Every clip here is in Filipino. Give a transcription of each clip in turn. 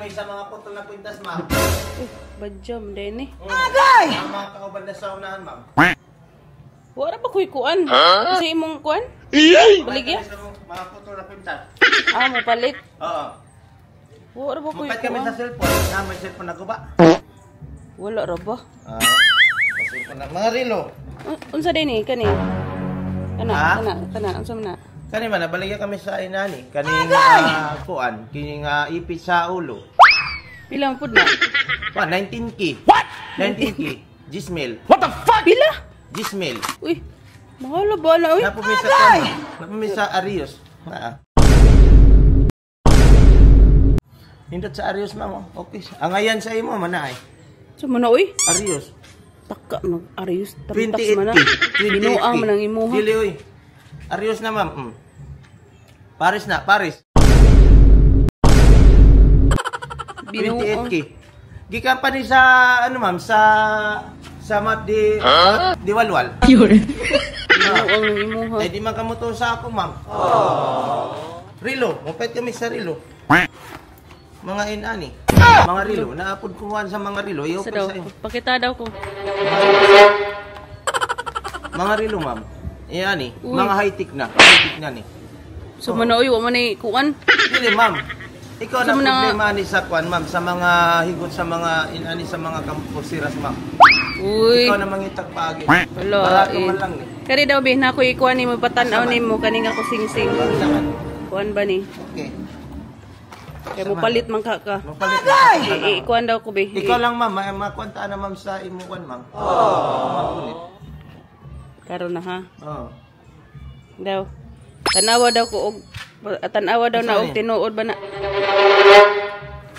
kami sa mga putol na kwintas, ma'am. Badjam din eh. Agay! Ang mga kauban na sa unahan, ma'am. Wala ba kuy kuan? Kasi imong kuan? Baligya? Mga putol na kwintas. Ah, mo palit. Oo. Wala ba kuy Mupad kami kuan? sa cellphone. May cellphone na ko ba? Wala ra ba? Mga relo. Unsa din eh kani? Kana, unsa man na? Kani man nabaligya kami sa inani. Kaning kuan, kining ipit sa ulo. Pila pud na? 19K. What? 19K. Gismil. What the fuck? Pila? Gismil. Uy. Mahal ba na uy? Napumisa ka. Napumisa Arios. Hindot sa Arios, ma'am. Okay. Ang ayan sa imo man ay. Sa man uy? Arios. Taka mag Arios tax man na. Binuang man ang imuha. Dili uy. Arios na, ma'am. Paris na, Paris. 28K. Gikan pa ni sa ano, ma'am, sa map di walwal. Binuang ang imuha. Ay di man kamuto sa ako, ma'am. Rilo, mupet kami sa Rilo. Mga inani. Mga Rilo, naapod kuhan sa mga Rilo. Iyo pa sa iyo. Pakita daw ko. Mga Rilo, ma'am. Iyan mga high-tech na. High-tech na ni. So man uy, wa man ni kuan. Dili, ma'am. Ikaw na problema ni sa kuan, ma'am, sa mga higot sa mga inani sa mga kampusiras, ma'am. Uy. Ikaw na mangitag paagi. Wala. Para ka man lang ni. Kani daw bi na ko ikuan ni mo patanaw nimo kani nga ko sing-sing. Kuan ba ni? Okay. Kaya mo palit man ka. Mapalit. Ikuan daw ko bi. Ikaw lang, ma'am, makwanta na, ma'am, sa imo kuan, ma'am. Makulit. Karon na ha. Oo. Daw. Tanawa daw ko og tanawa daw na og tinuod ba na.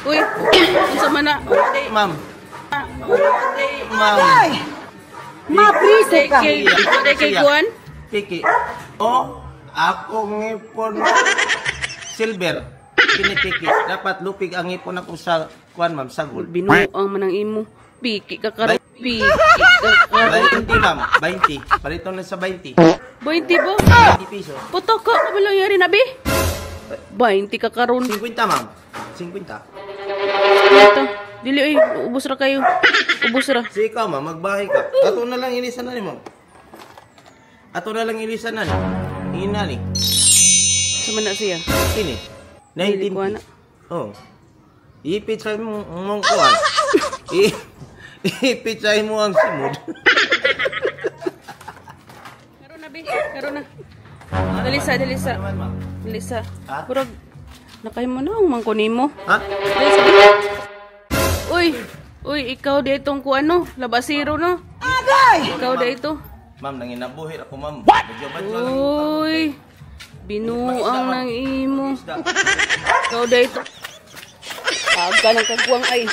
Uy, unsa man na? Ma'am. Ma'am. Mapriso ka. Kay kuan? Piki. Oh, ako ngipon silver. Pinipiki. Dapat lupig ang ngipon ako sa kuan, ma'am, sagol. Binuang man ang imo. Piki ka karon. Piki ka karon. 20, ma'am. 20. Palito na sa 20. 20 ba? 20 pesos. Putok ka kabilang yari na bi. 20 ka karon. 50, ma'am. 50. Ito. Dili oy, ubos ra kayo. Ubos ra. Si ikaw, ma'am, magbahay ka. Ato na lang ilisan na ni, ma'am. Ato na lang ilisan na ni. Ina ni. Sama na siya. Ini. 19. Oh. Ipitsay mo mong kuwan. Ipitsay mo ang simod. Karon na bi, karon na. Dalisa. Dalisa. Purag nakahimo na ang mangkunimo. Ha? Uy, ikaw di itong kuano, labasiro no. Agay! Ikaw di ito. Ma'am, nanginabuhit ako, ma'am. Uy, binuang ng imo. Ikaw di ito. Aga ng kagwang ay.